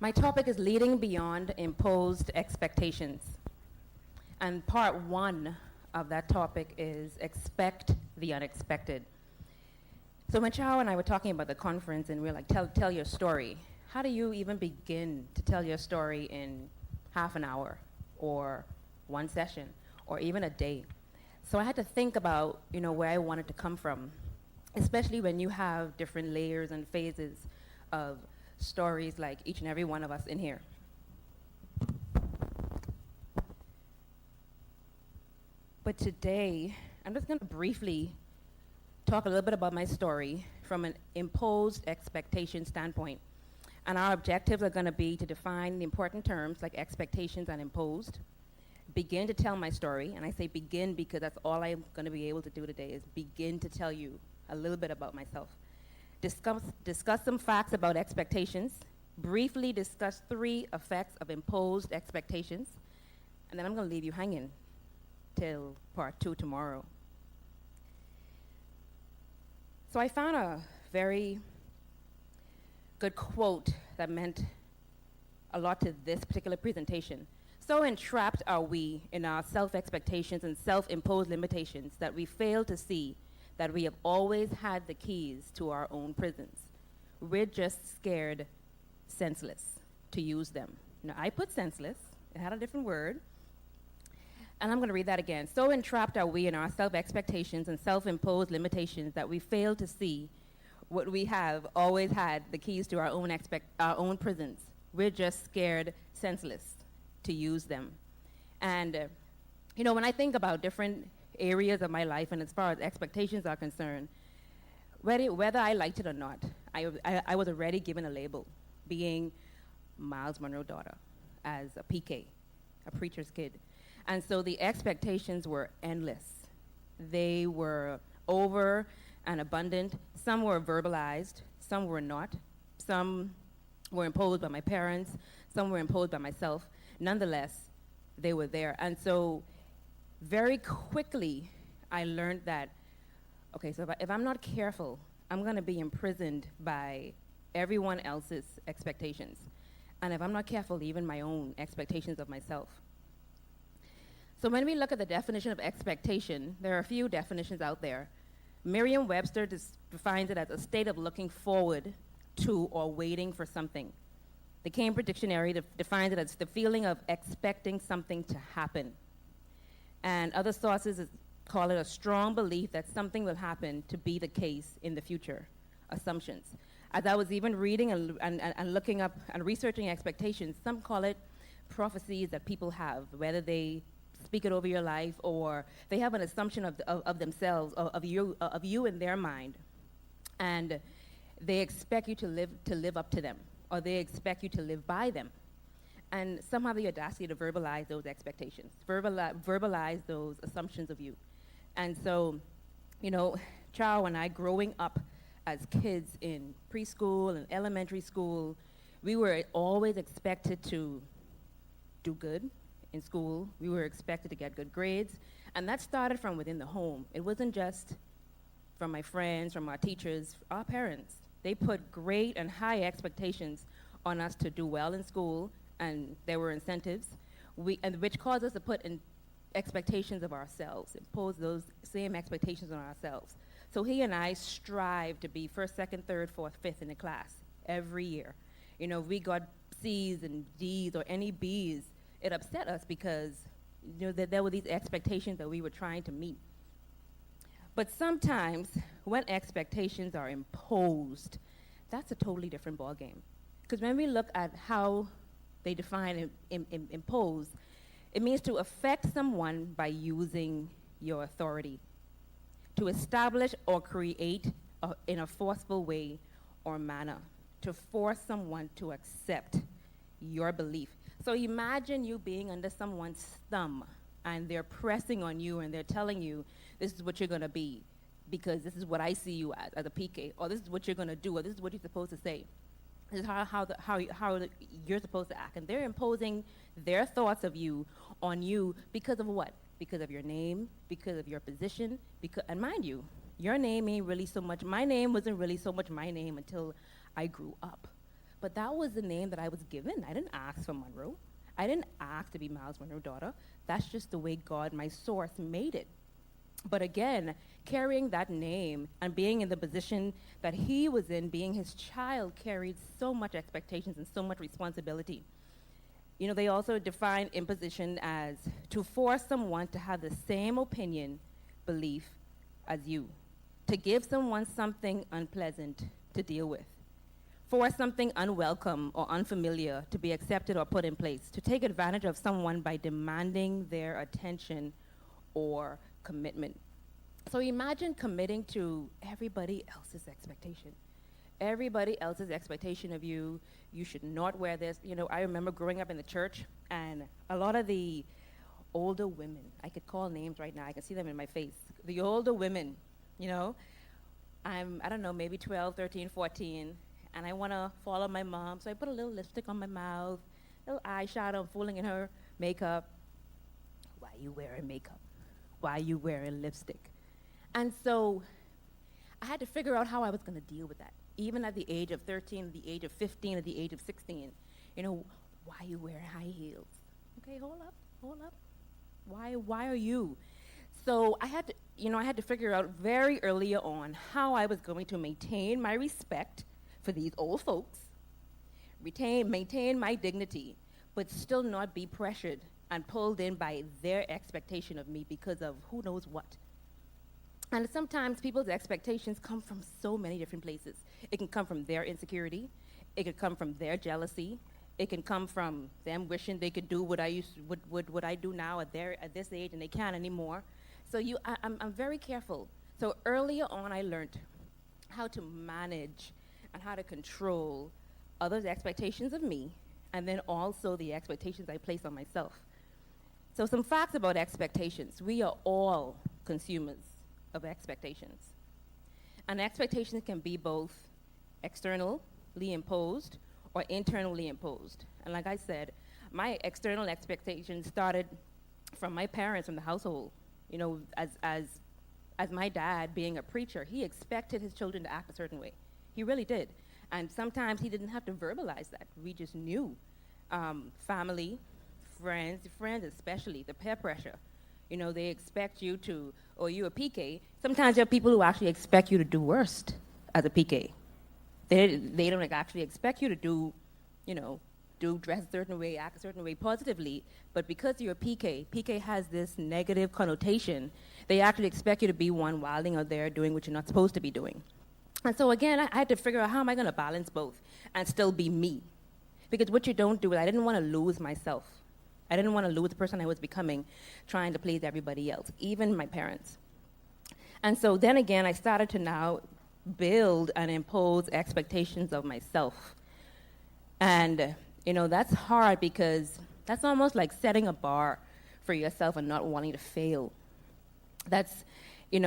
My topic is leading beyond imposed expectations. And part one of that topic is expect the unexpected. So when Chao and I were talking about the conference and we were like, tell your story. How do you even begin to tell your story in half an hour or one session or even a day? So I had to think about, where I wanted to come from, especially when you have different layers and phases of stories like each and every one of us in here. But today, I'm just going to briefly talk a little bit about my story from an imposed expectation standpoint. And our objectives are going to be to define the important terms like expectations and imposed, begin to tell my story, and I say begin because that's all I'm going to be able to do today is begin to tell you a little bit about myself. Discuss some facts about expectations, briefly discuss 3 effects of imposed expectations, and then I'm going to leave you hanging till part 2 tomorrow. So I found a very good quote that meant a lot to this particular presentation. So entrapped are we in our self-expectations and self-imposed limitations that we fail to see that we have always had the keys to our own prisons. We're just scared senseless to use them. Now, I put senseless. It had a different word. And I'm going to read that again. So entrapped are we in our self-expectations and self-imposed limitations that we fail to see what we have always had the keys to our own prisons. We're just scared senseless to use them. And, when I think about different areas of my life and as far as expectations are concerned, whether I liked it or not, I was already given a label, being Myles Monroe daughter, as a PK, a preacher's kid. And so the expectations were endless. They were over and abundant. Some were verbalized, some were not. Some were imposed by my parents, some were imposed by myself. Nonetheless, they were there. And so very quickly, I learned that, okay, so if I'm not careful, I'm going to be imprisoned by everyone else's expectations. And if I'm not careful, even my own expectations of myself. So when we look at the definition of expectation, there are a few definitions out there. Merriam-Webster defines it as a state of looking forward to or waiting for something. The Cambridge Dictionary defines it as the feeling of expecting something to happen. And other sources call it a strong belief that something will happen to be the case in the future, assumptions. As I was even reading and looking up and researching expectations, some call it prophecies that people have, whether they speak it over your life or they have an assumption of themselves, of you in their mind. And they expect you to live up to them, or they expect you to live by them. And some have the audacity to verbalize those expectations, verbalize those assumptions of you. And so, Chao and I, growing up as kids in preschool and elementary school, we were always expected to do good in school. We were expected to get good grades. And that started from within the home. It wasn't just from my friends, from our teachers, our parents. They put great and high expectations on us to do well in school, and there were incentives, which caused us to put in expectations of ourselves, impose those same expectations on ourselves. So he and I strive to be first, second, third, fourth, fifth in the class every year. We got C's and D's or any B's. It upset us because that there were these expectations that we were trying to meet. But sometimes when expectations are imposed, that's a totally different ballgame. Because when we look at how they define impose, it means to affect someone by using your authority, to establish or create in a forceful way or manner, to force someone to accept your belief. So imagine you being under someone's thumb and they're pressing on you and they're telling you, this is what you're going to be because this is what I see you as a PK, or this is what you're going to do, or this is what you're supposed to say. This is how you're supposed to act. And they're imposing their thoughts of you on you because of what? Because of your name, because of your position, and mind you, your name ain't really so much, my name wasn't really so much my name until I grew up. But that was the name that I was given. I didn't ask for Munroe. I didn't ask to be Myles Munroe's daughter. That's just the way God, my source, made it. But again, carrying that name and being in the position that he was in, being his child, carried so much expectations and so much responsibility. You know, they also define imposition as to force someone to have the same opinion, belief as you, to give someone something unpleasant to deal with, force something unwelcome or unfamiliar to be accepted or put in place, to take advantage of someone by demanding their attention or commitment. So imagine committing to everybody else's expectation. Everybody else's expectation of you. You should not wear this. You know, I remember growing up in the church, and a lot of the older women, I could call names right now, I can see them in my face. The older women, you know, I don't know, maybe 12, 13, 14, and I want to follow my mom, so I put a little lipstick on my mouth, little eyeshadow, I'm fooling in her makeup. Why you wearing makeup? Why you wearing lipstick? And so I had to figure out how I was going to deal with that, even at the age of 13, at the age of 15, at the age of 16. You know, why you wearing high heels? Okay, hold up. Why are you? So I had to figure out very early on how I was going to maintain my respect for these old folks, maintain my dignity, but still not be pressured and pulled in by their expectation of me because of who knows what. And sometimes people's expectations come from so many different places. It can come from their insecurity. It could come from their jealousy. It can come from them wishing they could do what I do now at this age, and they can't anymore. So I'm very careful. So earlier on, I learned how to manage and how to control others' expectations of me, and then also the expectations I place on myself. So some facts about expectations. We are all consumers of expectations. And expectations can be both externally imposed or internally imposed. And like I said, my external expectations started from my parents, from the household. You know, as my dad, being a preacher, he expected his children to act a certain way. He really did. And sometimes he didn't have to verbalize that. We just knew. Family, friends especially, the peer pressure. You know, they expect you to, or you're a PK. Sometimes there are people who actually expect you to do worse as a PK. They don't actually expect you to do dress a certain way, act a certain way positively, but because you're a PK has this negative connotation. They actually expect you to be one wilding out there doing what you're not supposed to be doing. And so again, I had to figure out how am I going to balance both and still be me. Because what you don't do is I didn't want to lose myself. I didn't want to lose the person I was becoming trying to please everybody else, even my parents. And so then again, I started to now build and impose expectations of myself. And, that's hard because that's almost like setting a bar for yourself and not wanting to fail. That's,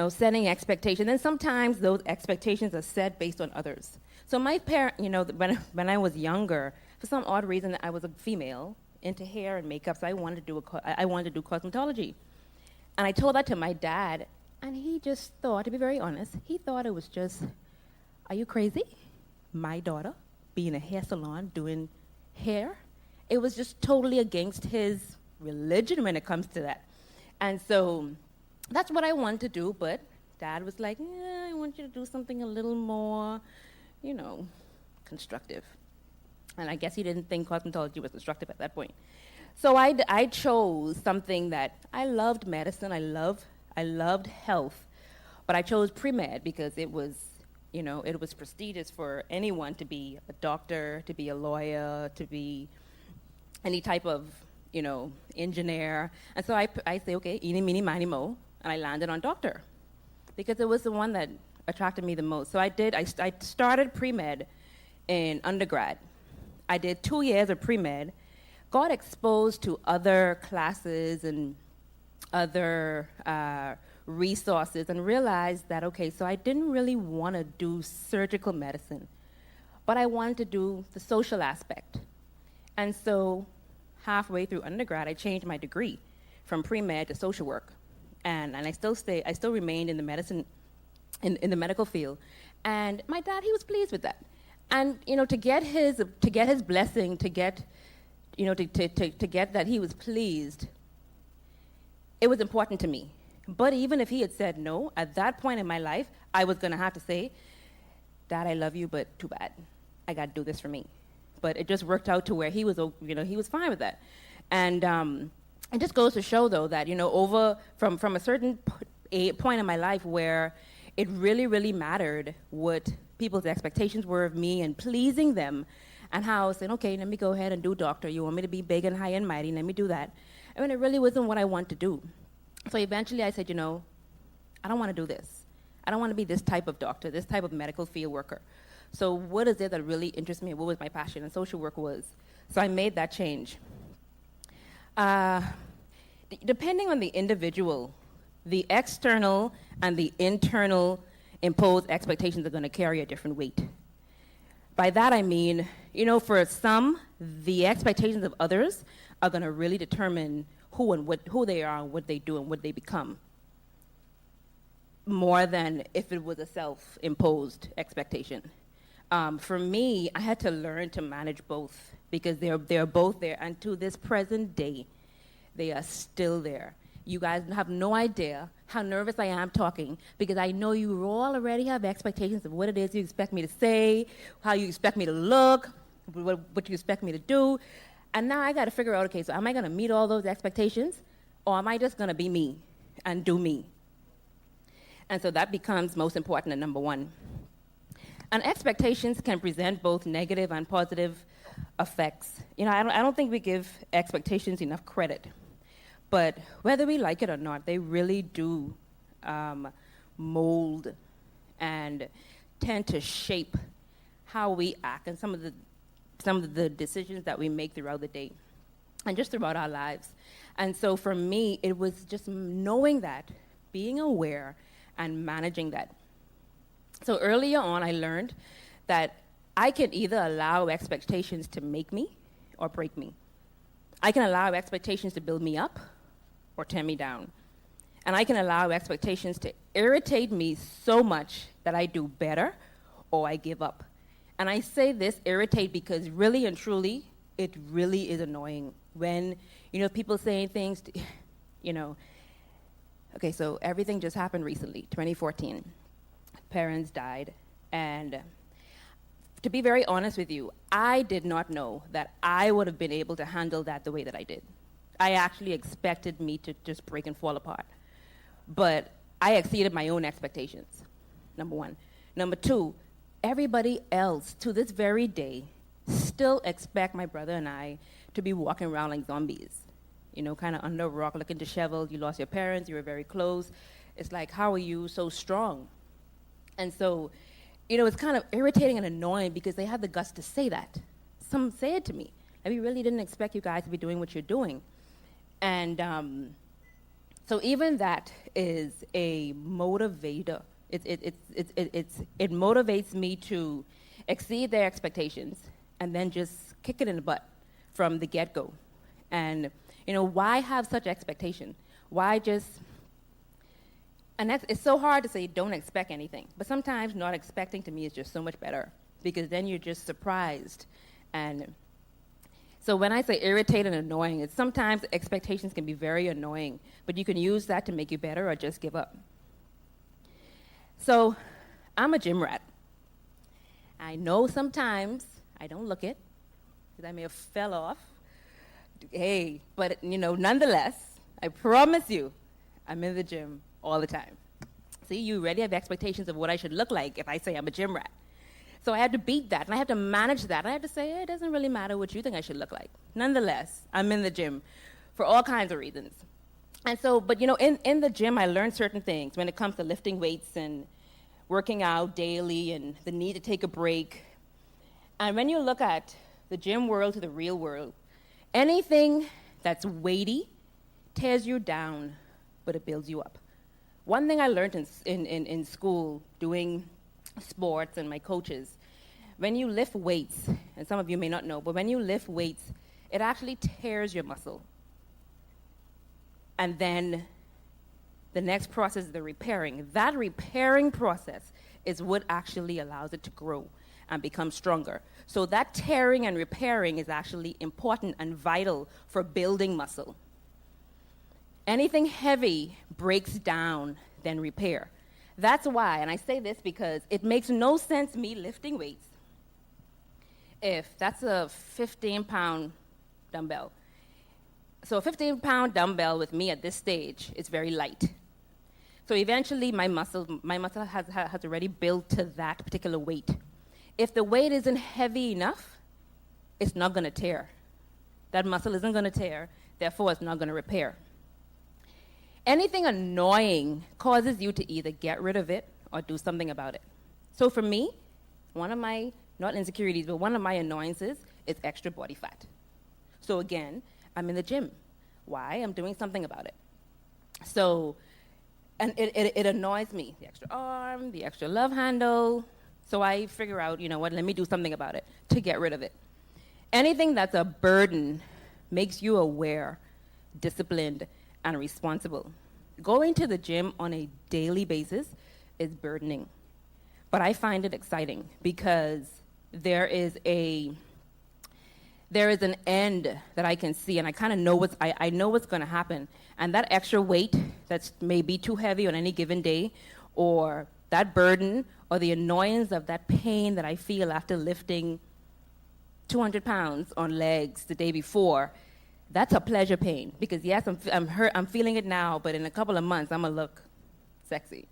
setting expectations. And sometimes those expectations are set based on others. So my parent, when I was younger, for some odd reason, I was a female into hair and makeup, so I wanted to do cosmetology. And I told that to my dad, and he just thought, to be very honest, he thought it was just, are you crazy? My daughter being in a hair salon doing hair? It was just totally against his religion when it comes to that. And so that's what I wanted to do, but Dad was like, I want you to do something a little more, constructive. And I guess he didn't think cosmetology was constructive at that point. So I chose something that I loved medicine, I loved health, but I chose pre-med because it was prestigious for anyone to be a doctor, to be a lawyer, to be any type of, engineer. And so I say, okay, eeny, meeny, miny, mo, and I landed on doctor because it was the one that attracted me the most. So I started pre-med in undergrad. I did 2 years of pre-med, got exposed to other classes and other resources and realized that, okay, so I didn't really want to do surgical medicine, but I wanted to do the social aspect. And so halfway through undergrad, I changed my degree from pre-med to social work. And I still remained in the medicine, in the medical field. And my dad, he was pleased with that. And, to get his blessing, to get that he was pleased, it was important to me. But even if he had said no, at that point in my life, I was going to have to say, Dad, I love you, but too bad. I got to do this for me. But it just worked out to where he was, he was fine with that. And it just goes to show, though, that, from a certain point in my life where it really, really mattered what people's expectations were of me and pleasing them, and how I was saying, okay, let me go ahead and do doctor. You want me to be big and high and mighty, let me do that. I mean, it really wasn't what I wanted to do. So eventually I said, I don't want to do this. I don't want to be this type of doctor, this type of medical field worker. So what is it that really interests me? What was my passion? And social work was. So I made that change. Depending on the individual, the external and the internal imposed expectations are going to carry a different weight. By that I mean, for some, the expectations of others are going to really determine who they are, and what they do, and what they become, more than if it was a self-imposed expectation. For me, I had to learn to manage both, because they're both there, and to this present day, they are still there. You guys have no idea how nervous I am talking, because I know you all already have expectations of what it is you expect me to say, how you expect me to look, what you expect me to do. And now I got to figure out, okay, so am I going to meet all those expectations, or am I just going to be me and do me? And so that becomes most important at number one. And expectations can present both negative and positive effects. I don't think we give expectations enough credit. But whether we like it or not, they really do mold and tend to shape how we act and some of the decisions that we make throughout the day and just throughout our lives. And so for me, it was just knowing that, being aware, and managing that. So earlier on, I learned that I can either allow expectations to make me or break me. I can allow expectations to build me up or tear me down. And I can allow expectations to irritate me so much that I do better or I give up. And I say this, irritate, because really and truly, it really is annoying when, people saying things, okay, so everything just happened recently, 2014. Parents died, and to be very honest with you, I did not know that I would have been able to handle that the way that I did. I actually expected me to just break and fall apart. But I exceeded my own expectations, number one. Number two, everybody else, to this very day, still expect my brother and I to be walking around like zombies. Kind of under a rock, looking disheveled. You lost your parents, you were very close. It's like, how are you so strong? And so, it's kind of irritating and annoying because they had the guts to say that. Some say it to me. We really didn't expect you guys to be doing what you're doing. And so even that is a motivator. It motivates me to exceed their expectations and then just kick it in the butt from the get-go. And, why have such expectation? Why just... And it's so hard to say don't expect anything. But sometimes not expecting to me is just so much better, because then you're just surprised. And so when I say irritated and annoying, it's sometimes expectations can be very annoying, but you can use that to make you better or just give up. So I'm a gym rat. I know sometimes I don't look it, because I may have fell off. Hey, but nonetheless, I promise you, I'm in the gym all the time. See, you already have expectations of what I should look like if I say I'm a gym rat. So I had to beat that, and I had to manage that. I had to say, it doesn't really matter what you think I should look like. Nonetheless, I'm in the gym for all kinds of reasons. And so, but in the gym, I learned certain things when it comes to lifting weights and working out daily and the need to take a break. And when you look at the gym world to the real world, anything that's weighty tears you down, but it builds you up. One thing I learned in school, doing sports and my coaches, when you lift weights, and some of you may not know, but when you lift weights, it actually tears your muscle. And then the next process is the repairing. That repairing process is what actually allows it to grow. and become stronger. So that tearing and repairing is actually important and vital for building muscle. Anything heavy breaks down, then repair. That's why, and I say this because it makes no sense me lifting weights if that's a 15-pound dumbbell. So a 15-pound dumbbell with me at this stage is very light. So eventually my muscle has already built to that particular weight. If the weight isn't heavy enough, it's not going to tear. That muscle isn't going to tear, therefore it's not going to repair. Anything annoying causes you to either get rid of it or do something about it. So for me, one of my, not insecurities, but one of my annoyances is extra body fat. So again, I'm in the gym. Why? I'm doing something about it. So, and it annoys me, the extra arm, the extra love handle. So I figure out, you know what, let me do something about it to get rid of it. Anything that's a burden makes you aware, disciplined, and responsible. Going to the gym on a daily basis is burdening. But I find it exciting because there is an end that I can see, and I kind of know I know what's going to happen. And that extra weight that's maybe too heavy on any given day, or that burden, or the annoyance of that pain that I feel after lifting 200 pounds on legs the day before, that's a pleasure pain. Because yes, I'm hurt, I'm feeling it now, but in a couple of months, I'm going to look sexy.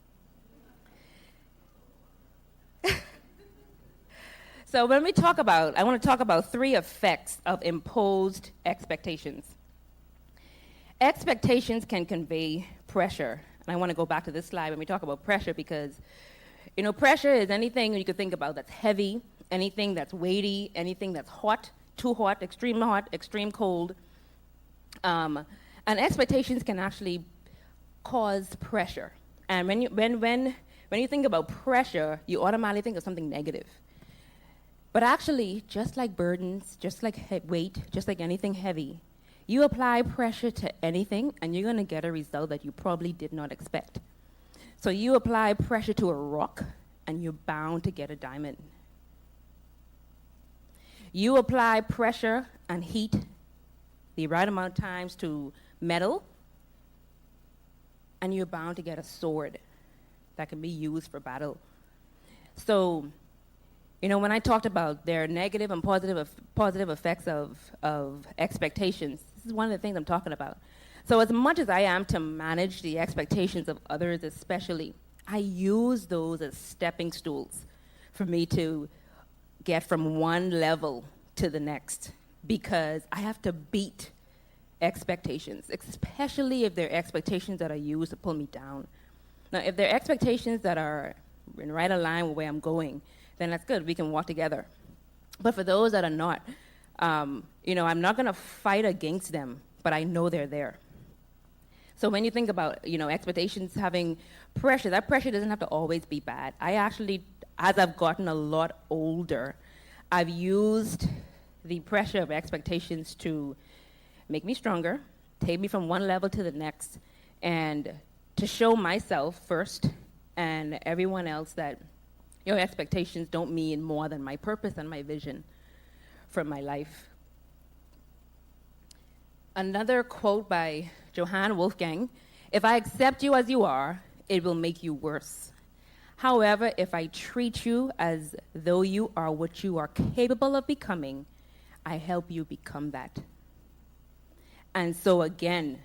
So when we talk about, I want to talk about 3 effects of imposed expectations. Expectations can convey pressure. And I want to go back to this slide when we talk about pressure because, you know, pressure is anything you could think about that's heavy, anything that's weighty, anything that's hot, too hot, extreme cold. And expectations can actually cause pressure. And when you think about pressure, you automatically think of something negative. But actually, just like burdens, just like weight, just like anything heavy, you apply pressure to anything, and you're going to get a result that you probably did not expect. So you apply pressure to a rock, and you're bound to get a diamond. You apply pressure and heat the right amount of times to metal, and you're bound to get a sword that can be used for battle. So, you know, when I talked about their negative and positive effects of expectations, this is one of the things I'm talking about. So as much as I am to manage the expectations of others especially, I use those as stepping stools for me to get from one level to the next, because I have to beat expectations, especially if they're expectations that are used to pull me down. Now, if they're expectations that are in right line with where I'm going, then that's good. We can walk together. But for those that are not, you know, I'm not going to fight against them, but I know they're there. So when you think about, you know, expectations having pressure, that pressure doesn't have to always be bad. I actually, as I've gotten a lot older, I've used the pressure of expectations to make me stronger, take me from one level to the next, and to show myself first and everyone else that your expectations don't mean more than my purpose and my vision for my life. Another quote by Johann Wolfgang: "If I accept you as you are, it will make you worse. However, if I treat you as though you are what you are capable of becoming, I help you become that." And so again,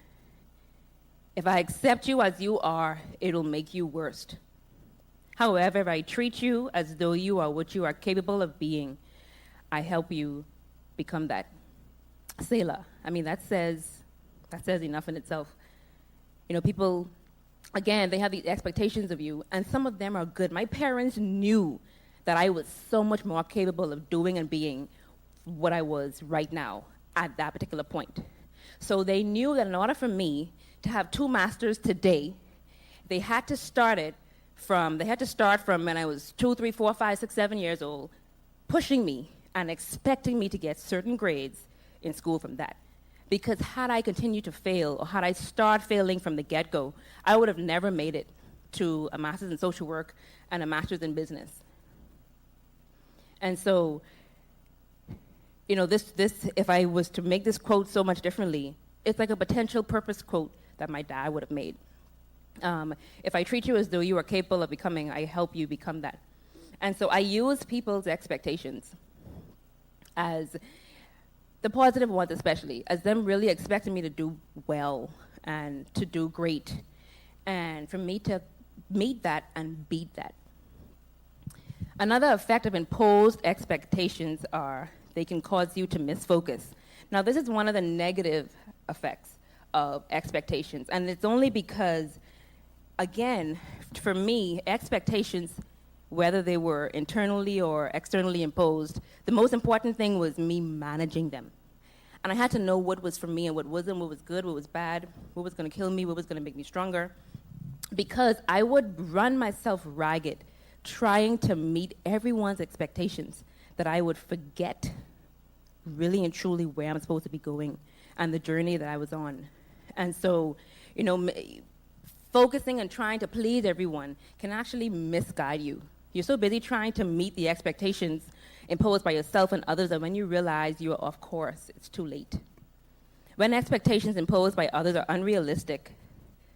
if I accept you as you are, it'll make you worse. However, if I treat you as though you are what you are capable of being, I help you become that. Selah. I mean, that says enough in itself. You know, people, again, they have these expectations of you, and some of them are good. My parents knew that I was so much more capable of doing and being what I was right now at that particular point. So they knew that in order for me to have 2 masters today, they had to start from when I was 2, 3, 4, 5, 6, 7 years old, pushing me and expecting me to get certain grades in school from that. Because had I continued to fail, or had I started failing from the get-go, I would have never made it to a master's in social work and a master's in business. And so, this, if I was to make this quote so much differently, it's like a potential purpose quote that my dad would have made. If I treat you as though you are capable of becoming, I help you become that. And so I use people's expectations as the positive ones especially, as them really expecting me to do well and to do great, and for me to meet that and beat that. Another effect of imposed expectations are they can cause you to miss focus. Now, this is one of the negative effects of expectations, and it's only because, again, for me, expectations, whether they were internally or externally imposed, the most important thing was me managing them. And I had to know what was for me and what wasn't, what was good, what was bad, what was going to kill me, what was going to make me stronger. Because I would run myself ragged trying to meet everyone's expectations, that I would forget really and truly where I'm supposed to be going and the journey that I was on. And so, focusing and trying to please everyone can actually misguide you. You're so busy trying to meet the expectations imposed by yourself and others that when you realize you are off course, it's too late. When expectations imposed by others are unrealistic,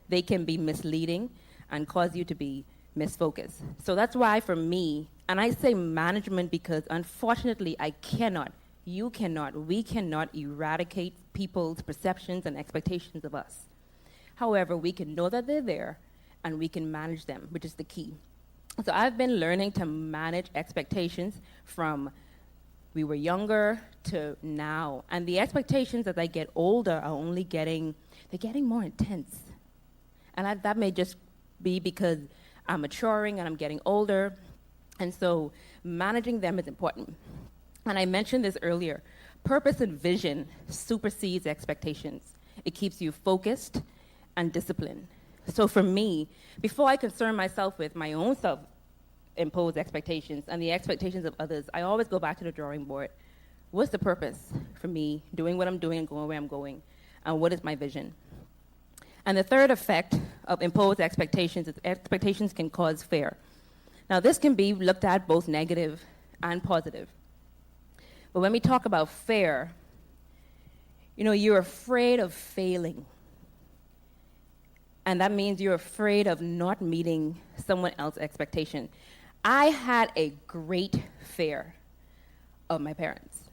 they can be misleading and cause you to be misfocused. So that's why for me, and I say management because unfortunately we cannot eradicate people's perceptions and expectations of us. However, we can know that they're there and we can manage them, which is the key. So I've been learning to manage expectations from we were younger to now. And the expectations as I get older are they're getting more intense. And that may just be because I'm maturing and I'm getting older. And so managing them is important. And I mentioned this earlier. Purpose and vision supersedes expectations. It keeps you focused and disciplined. So for me, before I concern myself with my own self-imposed expectations and the expectations of others, I always go back to the drawing board. What's the purpose for me doing what I'm doing and going where I'm going? And what is my vision? And the third effect of imposed expectations is expectations can cause fear. Now, this can be looked at both negative and positive. But when we talk about fear, you're afraid of failing. And that means you're afraid of not meeting someone else's expectation. I had a great fear of my parents.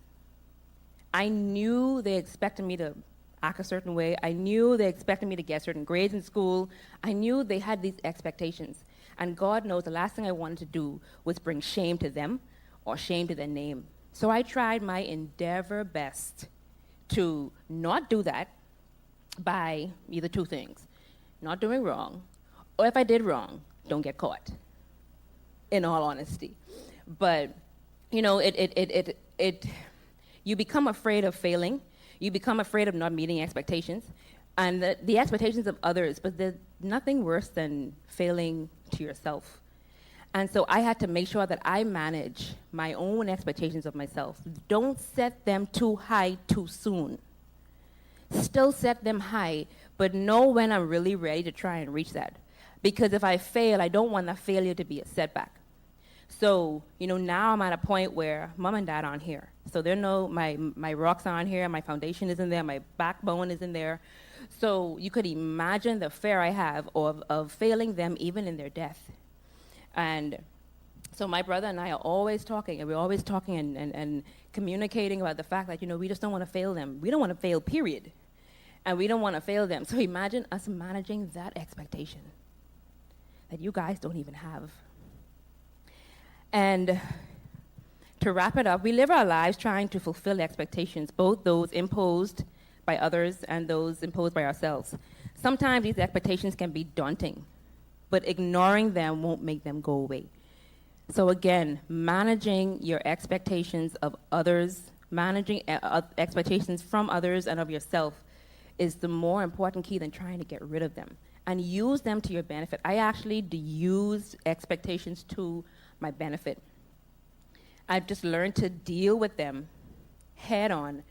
I knew they expected me to act a certain way. I knew they expected me to get certain grades in school. I knew they had these expectations. And God knows the last thing I wanted to do was bring shame to them or shame to their name. So I tried my endeavor best to not do that by either two things. Not doing wrong, or if I did wrong, don't get caught, in all honesty. But, you become afraid of failing. You become afraid of not meeting expectations and the expectations of others, but there's nothing worse than failing to yourself. And so I had to make sure that I manage my own expectations of myself. Don't set them too high too soon. Still set them high, but know when I'm really ready to try and reach that. Because if I fail, I don't want that failure to be a setback. So, now I'm at a point where mom and dad aren't here. So they know my rocks aren't here, my foundation isn't there, my backbone isn't there. So you could imagine the fear I have of failing them even in their death. And so my brother and I are always talking, and we're always talking and communicating about the fact that, we just don't want to fail them. We don't want to fail, period. And we don't want to fail them. So imagine us managing that expectation that you guys don't even have. And to wrap it up, we live our lives trying to fulfill expectations, both those imposed by others and those imposed by ourselves. Sometimes these expectations can be daunting, but ignoring them won't make them go away. So again, managing your expectations of others, managing expectations from others and of yourself is the more important key than trying to get rid of them. And use them to your benefit. I actually use expectations to my benefit. I've just learned to deal with them head on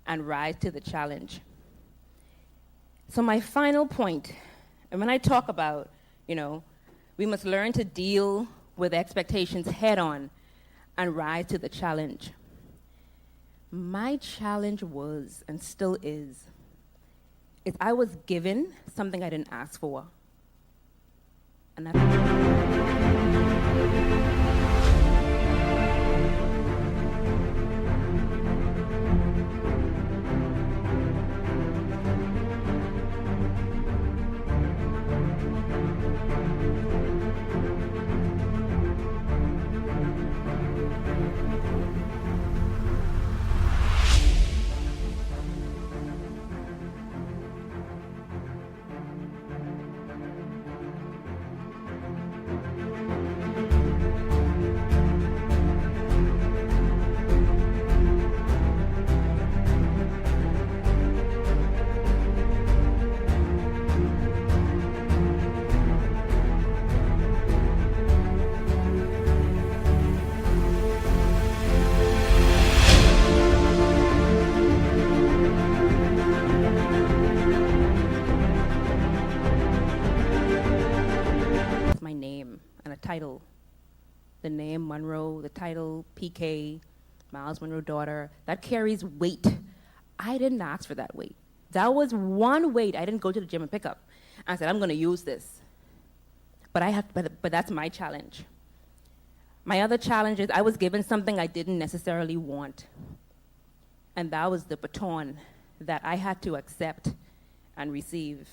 and rise to the challenge. So my final point, and when I talk about, we must learn to deal with expectations head on and rise to the challenge. My challenge was, and still is I was given something I didn't ask for. And my name and a title. The name Munroe, the title PK, Myles Monroe daughter, that carries weight. I didn't ask for that weight. That was one weight I didn't go to the gym and pick up. I said, I'm gonna use this. But that's my challenge. My other challenge is I was given something I didn't necessarily want. And that was the baton that I had to accept and receive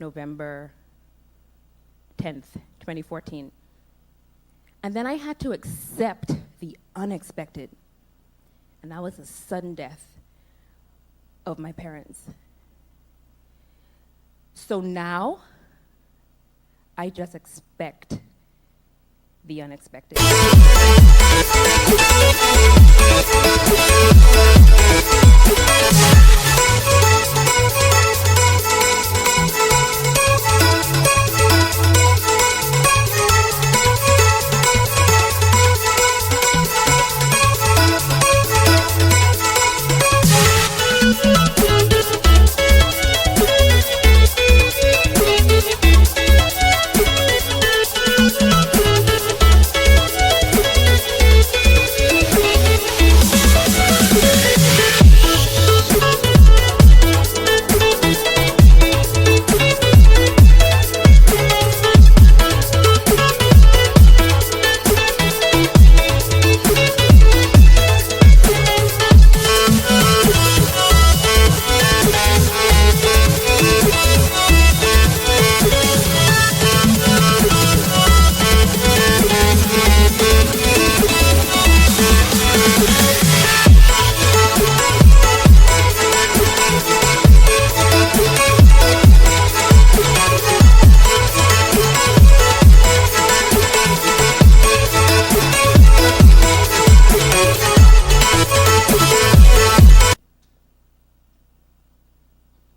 November 10th, 2014. And then I had to accept the unexpected. And that was the sudden death of my parents. So now, I just expect the unexpected.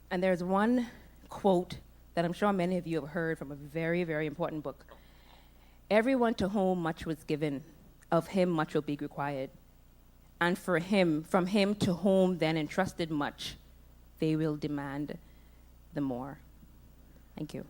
And there's one quote that I'm sure many of you have heard from a very, very important book. Everyone to whom much was given, of him much will be required. And from him to whom then entrusted much, they will demand the more. Thank you.